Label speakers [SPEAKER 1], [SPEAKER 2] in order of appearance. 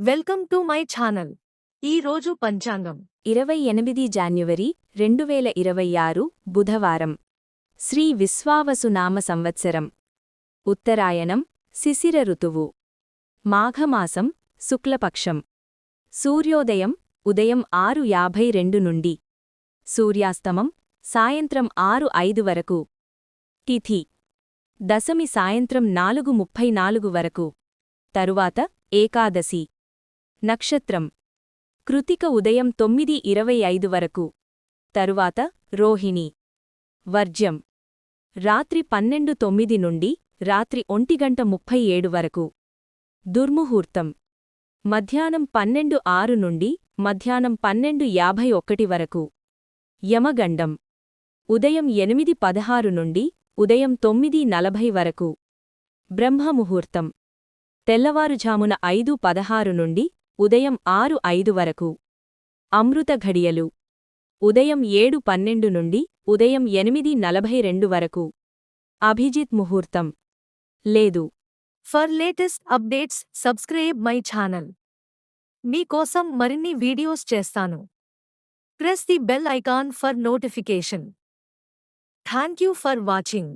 [SPEAKER 1] Welcome to my channel. ఈ రోజు పంచాంగం
[SPEAKER 2] 28 జాన్యువరి 2026 బుధవారం. శ్రీ విశ్వావసునామ సంవత్సరం. ఉత్తరాయణం శిశిర ఋతువు. మాఘమాసం శుక్లపక్షం. సూర్యోదయం ఉదయం 6:52 నుండి. సూర్యాస్తమం సాయంత్రం 6:05 వరకు. తిథి దశమి సాయంత్రం 4:34 వరకు. తరువాత ఏకాదశి. నక్షత్రం కృతిక ఉదయం 9:25 వరకు. తరువాత రోహిణి. వర్జ్యం రాత్రి 12:09 నుండి రాత్రి 1:37 వరకు. దుర్ముహూర్తం మధ్యాహ్నం 12:06 నుండి మధ్యాహ్నం 12:51 వరకు. యమగండం ఉదయం 8:16 నుండి ఉదయం 9:40 వరకు. బ్రహ్మముహూర్తం తెల్లవారుఝామున 5:16 నుండి ఉదయం 6:05 వరకు. అమృత ఘడియలు ఉదయం 7:12 నుండి ఉదయం 8:42 వరకు. అభిజిత్ ముహూర్తం లేదు.
[SPEAKER 1] For latest updates subscribe my channel. మీకోసం మరిన్ని వీడియోస్ చేస్తాను. Press the bell icon for notification. Thank you for watching.